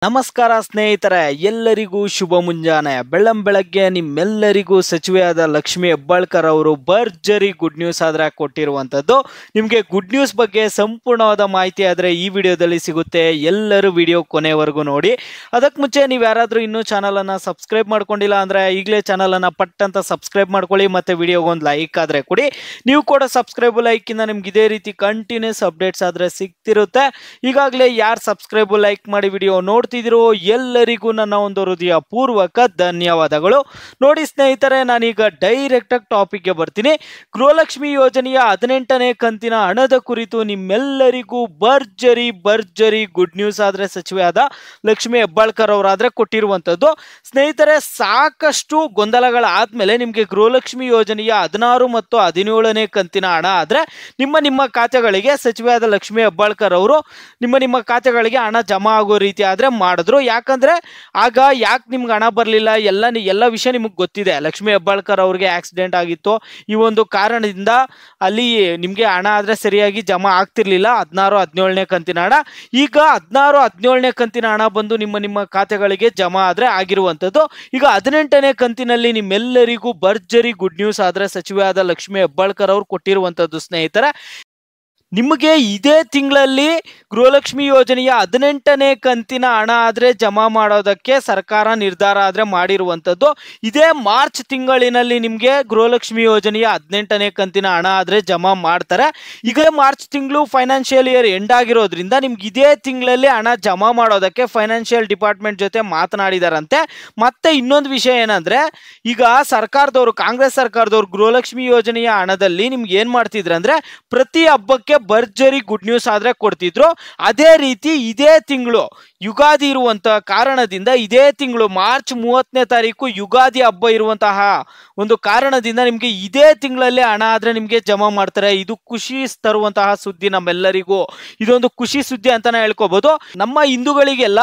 ನಮಸ್ಕಾರ ಸ್ನೇಹಿತರೆ, ಎಲ್ಲರಿಗೂ ಶುಭ ಮುಂಜಾನೆ. ಬೆಳಗ್ಗೆ ನಿಮ್ಮೆಲ್ಲರಿಗೂ ಸಚಿವೆಯಾದ ಲಕ್ಷ್ಮಿ ಹೆಬ್ಬಾಳ್ಕರ್ ಅವರು ಭರ್ಜರಿ ಗುಡ್ ನ್ಯೂಸ್ ಆದ್ರೆ ಕೊಟ್ಟಿರುವಂತದ್ದು. ನಿಮಗೆ ಗುಡ್ ನ್ಯೂಸ್ ಬಗ್ಗೆ ಸಂಪೂರ್ಣವಾದ ಮಾಹಿತಿ ಆದ್ರೆ ಈ ವಿಡಿಯೋದಲ್ಲಿ ಸಿಗುತ್ತೆ. ಎಲ್ಲರೂ ವಿಡಿಯೋ ಕೊನೆವರೆಗೂ ನೋಡಿ. ಅದಕ್ಕೆ ಮುಂಚೆ ನೀವು ಯಾರಾದರೂ ಇನ್ನೂ ಚಾನಲ್ ಅನ್ನ ಸಬ್ಸ್ಕ್ರೈಬ್ ಮಾಡ್ಕೊಂಡಿಲ್ಲ ಅಂದ್ರೆ ಈಗಲೇ ಚಾನಲ್ ಅನ್ನ ಪಟ್ ಅಂತ ಸಬ್ಸ್ಕ್ರೈಬ್ ಮಾಡ್ಕೊಳ್ಳಿ. ಮತ್ತೆ ವಿಡಿಯೋಗೊಂದು ಲೈಕ್ ಆದ್ರೆ ಕೊಡಿ. ನೀವು ಕೂಡ ಸಬ್ಸ್ಕ್ರೈಬ್ ಲೈಕ್ ಇಂದ ನಿಮ್ಗೆ ಇದೇ ರೀತಿ ಕಂಟಿನ್ಯೂಸ್ ಅಪ್ಡೇಟ್ಸ್ ಆದ್ರೆ ಸಿಗ್ತಿರುತ್ತೆ. ಈಗಾಗಲೇ ಯಾರು ಸಬ್ಸ್ಕ್ರೈಬ್ ಲೈಕ್ ಮಾಡಿ ವಿಡಿಯೋ ನೋಡ್ತಿದ್ರು ಎಲ್ಲರಿಗೂ ನನ್ನ ಒಂದು ಹೃದಯ ಪೂರ್ವಕ ಧನ್ಯವಾದಗಳು. ನೋಡಿ ಸ್ನೇಹಿತರೆ, ನಾನೀಗ ಡೈರೆಕ್ಟ್ ಆಗಿ ಟಾಪಿಕ್ ಗೆ ಬರ್ತೀನಿ. ಗೃಹಲಕ್ಷ್ಮಿ ಯೋಜನೆಯ 18ನೇ ಕಂತಿನ ಹಣದ ಕುರಿತು ನಿಮ್ಮೆಲ್ಲರಿಗೂ ಭರ್ಜರಿ ಗುಡ್ ನ್ಯೂಸ್ ಆದ್ರೆ ಸಚಿವೆಯಾದ ಲಕ್ಷ್ಮಿ ಹೆಬ್ಬಾಳ್ಕರ್ ಅವರಾದ್ರೆ ಕೊಟ್ಟಿರುವಂತದ್ದು. ಸ್ನೇಹಿತರೆ, ಸಾಕಷ್ಟು ಗೊಂದಲಗಳಾದ್ಮೇಲೆ ನಿಮ್ಗೆ ಗೃಹಲಕ್ಷ್ಮಿ ಯೋಜನೆಯ 16 ಮತ್ತು 17ನೇ ಕಂತಿನ ಹಣ ಆದ್ರೆ ನಿಮ್ಮ ಖಾತೆಗಳಿಗೆ ಸಚಿವೆಯಾದ ಲಕ್ಷ್ಮಿ ಹೆಬ್ಬಾಳ್ಕರ್ ಅವರು ನಿಮ್ಮ ಖಾತೆಗಳಿಗೆ ಹಣ ಜಮಾ ಆಗೋ ರೀತಿ ಆದ್ರೆ ಮಾಡಿದ್ರು. ಯಾಕಂದ್ರೆ ಆಗ ಯಾಕೆ ನಿಮ್ಗೆ ಹಣ ಬರಲಿಲ್ಲ ಎಲ್ಲ ವಿಷಯ ನಿಮಗೆ ಗೊತ್ತಿದೆ. ಲಕ್ಷ್ಮಿ ಹೆಬ್ಬಾಳ್ಕರ್ ಅವ್ರಿಗೆ ಆಕ್ಸಿಡೆಂಟ್ ಆಗಿತ್ತು. ಈ ಒಂದು ಕಾರಣದಿಂದ ಅಲ್ಲಿ ನಿಮ್ಗೆ ಹಣ ಆದ್ರೆ ಸರಿಯಾಗಿ ಜಮಾ ಆಗ್ತಿರ್ಲಿಲ್ಲ 16, 17ನೇ ಕಂತಿನ ಹಣ. ಈಗ 16, 17ನೇ ಕಂತಿನ ಹಣ ಬಂದು ನಿಮ್ಮ ಖಾತೆಗಳಿಗೆ ಜಮಾ ಆದ್ರೆ ಆಗಿರುವಂತದ್ದು. ಈಗ 18ನೇ ಕಂತಿನಲ್ಲಿ ನಿಮ್ಮೆಲ್ಲರಿಗೂ ಭರ್ಜರಿ ಗುಡ್ ನ್ಯೂಸ್ ಆದ್ರೆ ಸಚಿವೆಯಾದ ಲಕ್ಷ್ಮಿ ಹೆಬ್ಬಾಳ್ಕರ್ ಅವರು ಕೊಟ್ಟಿರುವಂತದ್ದು. ಸ್ನೇಹಿತರೆ, ನಿಮಗೆ ಇದೇ ತಿಂಗಳಲ್ಲಿ ಗೃಹಲಕ್ಷ್ಮಿ ಯೋಜನೆಯ 18ನೇ ಕಂತಿನ ಹಣ ಆದ್ರೆ ಜಮಾ ಮಾಡೋದಕ್ಕೆ ಸರ್ಕಾರ ನಿರ್ಧಾರ ಆದ್ರೆ ಮಾಡಿರುವಂತದ್ದು. ಇದೇ ಮಾರ್ಚ್ ತಿಂಗಳಿನಲ್ಲಿ ನಿಮ್ಗೆ ಗೃಹಲಕ್ಷ್ಮಿ ಯೋಜನೆಯ 18ನೇ ಕಂತಿನ ಹಣ ಆದ್ರೆ ಜಮಾ ಮಾಡ್ತಾರೆ. ಈಗ ಮಾರ್ಚ್ ತಿಂಗಳು ಫೈನಾನ್ಷಿಯಲ್ ಇಯರ್ ಎಂಡ್ ಆಗಿರೋದ್ರಿಂದ ನಿಮ್ಗೆ ಇದೇ ತಿಂಗಳಲ್ಲಿ ಹಣ ಜಮಾ ಮಾಡೋದಕ್ಕೆ ಫೈನಾನ್ಷಿಯಲ್ ಡಿಪಾರ್ಟ್ಮೆಂಟ್ ಜೊತೆ ಮಾತನಾಡಿದಾರಂತೆ. ಮತ್ತೆ ಇನ್ನೊಂದು ವಿಷಯ ಏನಂದ್ರೆ, ಈಗ ಕಾಂಗ್ರೆಸ್ ಸರ್ಕಾರದವರು ಗೃಹಲಕ್ಷ್ಮಿ ಯೋಜನೆಯ ಹಣದಲ್ಲಿ ನಿಮ್ಗೆ ಏನ್ ಮಾಡ್ತಿದ್ರು ಅಂದ್ರೆ ಪ್ರತಿ ಹಬ್ಬಕ್ಕೆ ಭರ್ಜರಿ ಗುಡ್ ನ್ಯೂಸ್ ಆದ್ರೆ ಕೊಡ್ತಿದ್ರು. ಅದೇ ರೀತಿ ಇದೇ ತಿಂಗಳು ಯುಗಾದಿ ಇರುವಂತಹ ಕಾರಣದಿಂದ ಇದೇ ತಿಂಗಳು ಮಾರ್ಚ್ 30ನೇ ತಾರೀಕು ಯುಗಾದಿ ಹಬ್ಬ ಇರುವಂತಹ ಒಂದು ಕಾರಣದಿಂದ ನಿಮ್ಗೆ ಇದೇ ತಿಂಗಳಲ್ಲಿ ಹಣ ಆದ್ರೆ ನಿಮ್ಗೆ ಜಮಾ ಮಾಡ್ತಾರೆ. ಇದು ಖುಷಿ ತರುವಂತಹ ಸುದ್ದಿ ನಮ್ಮೆಲ್ಲರಿಗೂ. ಇದೊಂದು ಖುಷಿ ಸುದ್ದಿ ಅಂತಾನೆ ಹೇಳ್ಕೋಬಹುದು. ನಮ್ಮ ಹಿಂದೂಗಳಿಗೆಲ್ಲ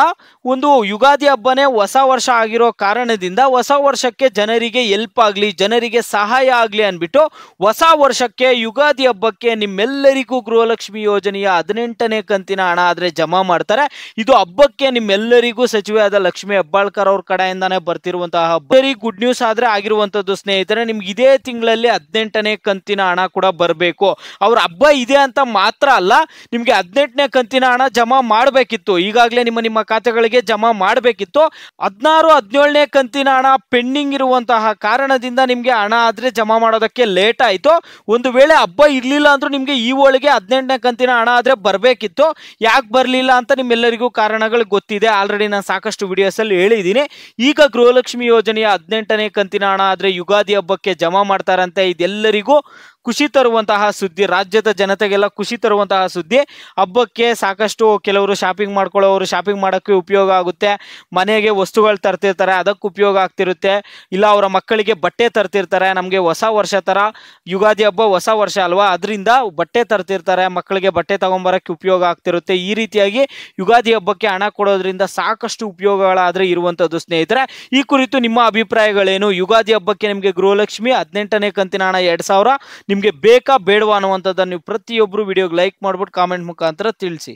ಒಂದು ಯುಗಾದಿ ಹಬ್ಬನೇ ಹೊಸ ವರ್ಷ ಆಗಿರೋ ಕಾರಣದಿಂದ ಹೊಸ ವರ್ಷಕ್ಕೆ ಜನರಿಗೆ ಹೆಲ್ಪ್ ಆಗ್ಲಿ, ಜನರಿಗೆ ಸಹಾಯ ಆಗ್ಲಿ ಅನ್ಬಿಟ್ಟು ಹೊಸ ವರ್ಷಕ್ಕೆ ಯುಗಾದಿ ಹಬ್ಬಕ್ಕೆ ನಿಮ್ಮೆಲ್ಲರಿಗೂ ಗೃಹಲಕ್ಷ್ಮಿ ಯೋಜನೆಯ 18ನೇ ಕಂತಿನ ಹಣ ಆದ್ರೆ ಜಮಾ ಮಾಡ್ತಾರೆ. ಇದು ಹಬ್ಬಕ್ಕೆ ನಿಮ್ಮೆಲ್ಲರಿಗೂ ಸಚಿವೆಯಾದ ಲಕ್ಷ್ಮಿ ಹೆಬ್ಬಾಳ್ಕರ್ ಅವ್ರ ಕಡೆಯಿಂದಾನೆ ಬರ್ತಿರುವಂತಹ ಬರೀ ಗುಡ್ ನ್ಯೂಸ್ ಆದ್ರೆ ಆಗಿರುವಂತದ್ದು. ಸ್ನೇಹಿತರೆ, ನಿಮ್ಗೆ ಇದೇ ತಿಂಗಳಲ್ಲಿ 18ನೇ ಕಂತಿನ ಹಣ ಕೂಡ ಬರಬೇಕು. ಅವ್ರ ಹಬ್ಬ ಇದೆ ಅಂತ ಮಾತ್ರ ಅಲ್ಲ, ನಿಮ್ಗೆ 18ನೇ ಕಂತಿನ ಹಣ ಜಮಾ ಮಾಡಬೇಕಿತ್ತು. ಈಗಾಗಲೇ ನಿಮ್ಮ ಖಾತೆಗಳಿಗೆ ಜಮಾ ಮಾಡಬೇಕಿತ್ತು. 16, 17ನೇ ಕಂತಿನ ಹಣ ಪೆಂಡಿಂಗ್ ಇರುವಂತಹ ಕಾರಣದಿಂದ ನಿಮ್ಗೆ ಹಣ ಆದ್ರೆ ಜಮಾ ಮಾಡೋದಕ್ಕೆ ಲೇಟ್ ಆಯ್ತು. ಒಂದು ವೇಳೆ ಹಬ್ಬ ಇರ್ಲಿಲ್ಲ ಅಂದ್ರೂ ನಿಮ್ಗೆ ಈ ಒಳಗೆ 18ನೇ ಕಂತಿನ ಹಣ ಆದ್ರೆ ಬರಬೇಕಿತ್ತು. ಯಾಕೆ ಬರಲಿಲ್ಲ ಅಂತ ನಿಮ್ಮೆಲ್ಲರಿಗೂ ಕಾರಣಗಳು ಗೊತ್ತಿದೆ. ಆಲ್ರೆಡಿ ನಾನು ಸಾಕಷ್ಟು ವಿಡಿಯೋಸ್ ಅಲ್ಲಿ ಹೇಳಿದ್ದೀನಿ. ಈಗ ಗೃಹಲಕ್ಷ್ಮಿ ಯೋಜನೆಯ 18ನೇ ಕಂತಿನ ಹಣ ಆದ್ರೆ ಯುಗಾದಿ ಹಬ್ಬಕ್ಕೆ ಜಮಾ ಮಾಡ್ತಾರಂತೆ. ಇದೆಲ್ಲರಿಗೂ ಖುಷಿ ತರುವಂತಹ ಸುದ್ದಿ, ರಾಜ್ಯದ ಜನತೆಗೆಲ್ಲ ಖುಷಿ ತರುವಂತಹ ಸುದ್ದಿ. ಹಬ್ಬಕ್ಕೆ ಸಾಕಷ್ಟು ಕೆಲವರು ಶಾಪಿಂಗ್ ಮಾಡ್ಕೊಳ್ಳೋರು ಶಾಪಿಂಗ್ ಮಾಡೋಕ್ಕೆ ಉಪಯೋಗ ಆಗುತ್ತೆ. ಮನೆಗೆ ವಸ್ತುಗಳು ತರ್ತಿರ್ತಾರೆ, ಅದಕ್ಕೆ ಉಪಯೋಗ ಆಗ್ತಿರುತ್ತೆ. ಇಲ್ಲ ಅವರ ಮಕ್ಕಳಿಗೆ ಬಟ್ಟೆ ತರ್ತಿರ್ತಾರೆ. ನಮಗೆ ಹೊಸ ವರ್ಷ ತರ ಯುಗಾದಿ ಹಬ್ಬ ಹೊಸ ವರ್ಷ ಅಲ್ವಾ, ಅದರಿಂದ ಬಟ್ಟೆ ತರ್ತಿರ್ತಾರೆ, ಮಕ್ಕಳಿಗೆ ಬಟ್ಟೆ ತಗೊಂಬರಕ್ಕೆ ಉಪಯೋಗ ಆಗ್ತಿರುತ್ತೆ. ಈ ರೀತಿಯಾಗಿ ಯುಗಾದಿ ಹಬ್ಬಕ್ಕೆ ಹಣ ಕೊಡೋದ್ರಿಂದ ಸಾಕಷ್ಟು ಉಪಯೋಗಗಳಾದ್ರೆ ಇರುವಂತದ್ದು. ಸ್ನೇಹಿತರೆ, ಈ ಕುರಿತು ನಿಮ್ಮ ಅಭಿಪ್ರಾಯಗಳೇನು? ಯುಗಾದಿ ಹಬ್ಬಕ್ಕೆ ನಿಮಗೆ ಗೃಹಲಕ್ಷ್ಮಿ 18ನೇ ಕಂತಿನ ಹಣ 2000 ನಿಮ್ಗೆ ಬೇಕಾ ಬೇಡವಾ ಅನ್ನುವಂಥದ್ದನ್ನು ನೀವು ಪ್ರತಿಯೊಬ್ಬರು ವಿಡಿಯೋಗೆ ಲೈಕ್ ಮಾಡ್ಬಿಟ್ಟು ಕಾಮೆಂಟ್ ಮುಖಾಂತರ ತಿಳಿಸಿ.